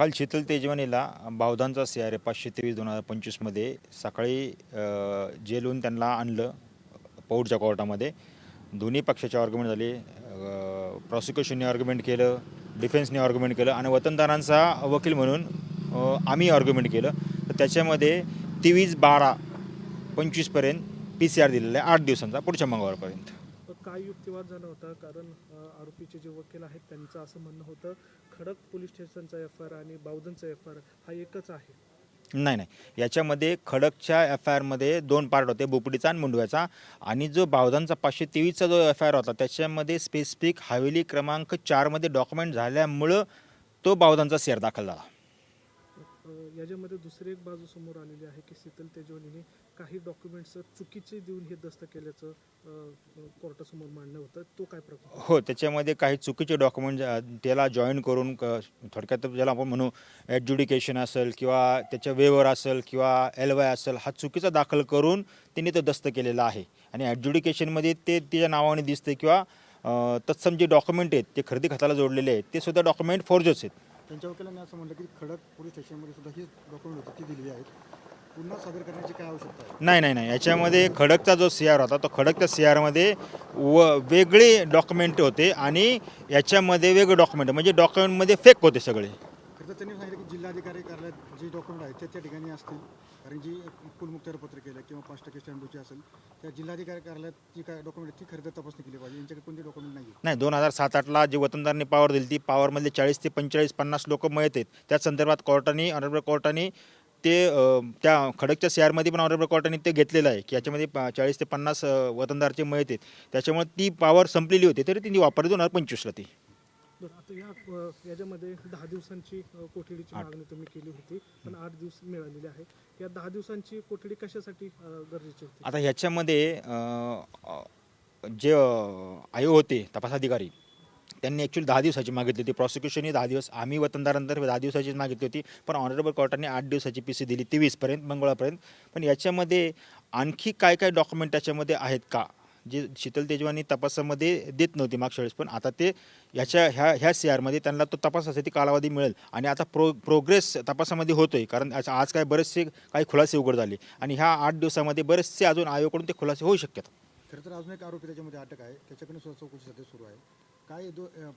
काल शीतल तेजवानीला बावधानचा CRA 523/2025 सकाळी जेलून त्यांना आणलं पौडच्या कोर्टामध्ये. दोन्ही पक्षाचे आर्ग्युमेंट झाले. प्रॉसिक्युशनने आर्ग्युमेंट केलं, डिफेन्सने आर्ग्युमेंट केलं आणि वतनदारांचा वकील म्हणून आम्ही आर्ग्युमेंट केलं. तर त्याच्यामध्ये 23/12/25 पर्यंत PCR दिलेला आहे, 8 दिवसांचा, पुढच्या मंगळवारपर्यंत. काय युक्तिवाद झाला होता? कारण आरोपीचे जे वकील आहेत त्यांचं असं म्हणणं होतं खडक पोलीस स्टेशनचा FIR आणि बावधनचा FIR हा एकच आहे. नाही, याच्यामध्ये खडकच्या FIRमध्ये 2 पार्ट होते, बोपडीचा आणि मुंडव्याचा. आणि जो बावधनचा 523चा जो FIR होता त्याच्यामध्ये स्पेसिफिक हवेली क्रमांक 4मध्ये डॉक्युमेंट झाल्यामुळं तो बावधनचा CR दाखल झाला. याच्यामध्ये दुसरी एक बाजू समोर आलेली आहे की शीतल तेजवानीने काही डॉक्युमेंट्स चुकीचे देऊन हे दस्त केल्याचं कोर्टासमोर मांडणं होतं. तो काय प्रकार? हो, त्याच्यामध्ये काही चुकीचे डॉक्युमेंट त्याला जॉईन करून थोडक्यात ज्याला आपण म्हणू ॲडज्युडिकेशन असेल किंवा त्याच्या वेवर असेल किंवा LY असेल, हा चुकीचा दाखल करून त्यांनी तो दस्त केलेला आहे. आणि ॲडज्युडिकेशनमध्ये ते त्याच्या नावाने दिसते किंवा तत्सम जे डॉक्युमेंट आहेत ते खरेदी खताला जोडलेले आहेत ते सुद्धा डॉक्युमेंट फोर्जर्स आहेत. त्यांच्या वकिलांनी असं म्हटलं की खडक पोलीस स्टेशनमध्ये सुद्धा ही डॉक्युमेंट होती ती दिलेली आहेत, पुन्हा सादर करण्याची काय आवश्यकता आहे? नाही, याच्यामध्ये खडकचा जो CR होता तो खडकच्या CRमध्ये वेगळे डॉक्युमेंट होते आणि याच्यामध्ये वेगळे डॉक्युमेंट, म्हणजे डॉक्युमेंटमध्ये फेक होते सगळे. खरं तर त्यांनी सांगितलं की जिल्हाधिकारी कार्यालयात जे डॉक्युमेंट आहेत ते त्या ठिकाणी असतील, कारण जी कुलमुक्तारपत्र केलं किंवा 5% स्टॅम्प ड्युटी असेल त्या जिल्हाधिकारी कार्यालयात जी काय डॉक्युमेंट ती खरं तर तपासणी केली पाहिजे. यांच्याकडे कोणते डॉक्युमेंट नाही. 2007-08ला जे वतनदारांनी पॉवर दिली ती पॉवरमधले 40 ते 45-50 लोक मयत आहेत. त्या संदर्भात ऑनरेबल कोर्टाने ते त्या खडकच्या CRमध्ये पण ऑनरेबल कोर्टाने ते घेतलेलं आहे की याच्यामध्ये 40 ते 50 वतनदारचे मयत आहेत. त्याच्यामुळे ती पॉवर संपलेली होती तरी तिने वापरली 2025ला ती. आता याच्यामध्ये 10 दिवसांची कोठडीची मागणी तुम्ही केली होती, पण 8 दिवस मिळालेले आहे. या 10 दिवसांची कोठडी कशासाठी गरजेची होती? आता ह्याच्यामध्ये जे आयोग होते तपास अधिकारी त्यांनी ॲक्च्युली 10 दिवसाची मागितली होती. प्रॉसिक्युशनने 10 दिवस, आम्ही वतनदारांतर्फे 10 दिवसाचीच मागितली होती. पण ऑनरेबल कोर्टाने 8 दिवसाची PC दिली 23पर्यंत मंगळवारपर्यंत. पण याच्यामध्ये आणखी काय डॉक्युमेंट त्याच्यामध्ये आहेत का जे शीतल तेजवानी तपासामध्ये देत नव्हती मागच्या वेळेस, पण आता ते ह्या CRमध्ये त्यांना तो तपासासाठी कालावधी मिळेल. आणि आता प्रोग्रेस तपासामध्ये होतो आहे, कारण आज काय बरेचसे काही खुलासे उघड झाले आणि ह्या 8 दिवसामध्ये बरेचसे अजून आयोगाकडून ते खुलासे होऊ शकतात. खरं तर अजून एक आरोपी त्याच्यामध्ये अटक आहे, त्याच्याकडे सुद्धा चौकशी सध्या सुरू आहे. काय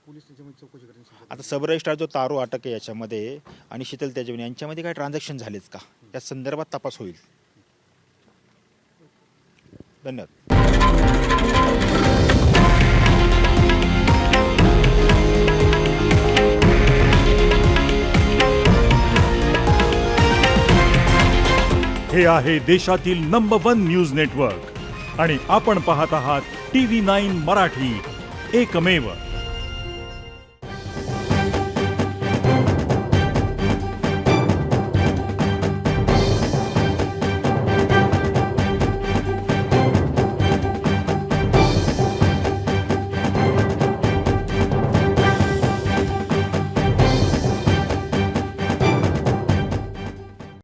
पोलीस त्याच्यामध्ये चौकशी करण्यासाठी? आता सब रजिस्ट्रार जो तारू अटक आहे याच्यामध्ये आणि शीतल तेजवानी यांच्यामध्ये काय ट्रान्झॅक्शन झालेच का या संदर्भात तपास होईल. धन्यवाद. हे आहे देशातील नंबर 1 न्यूज नेटवर्क आणि आपण पाहत आहात TV9 मराठी, एकमेव.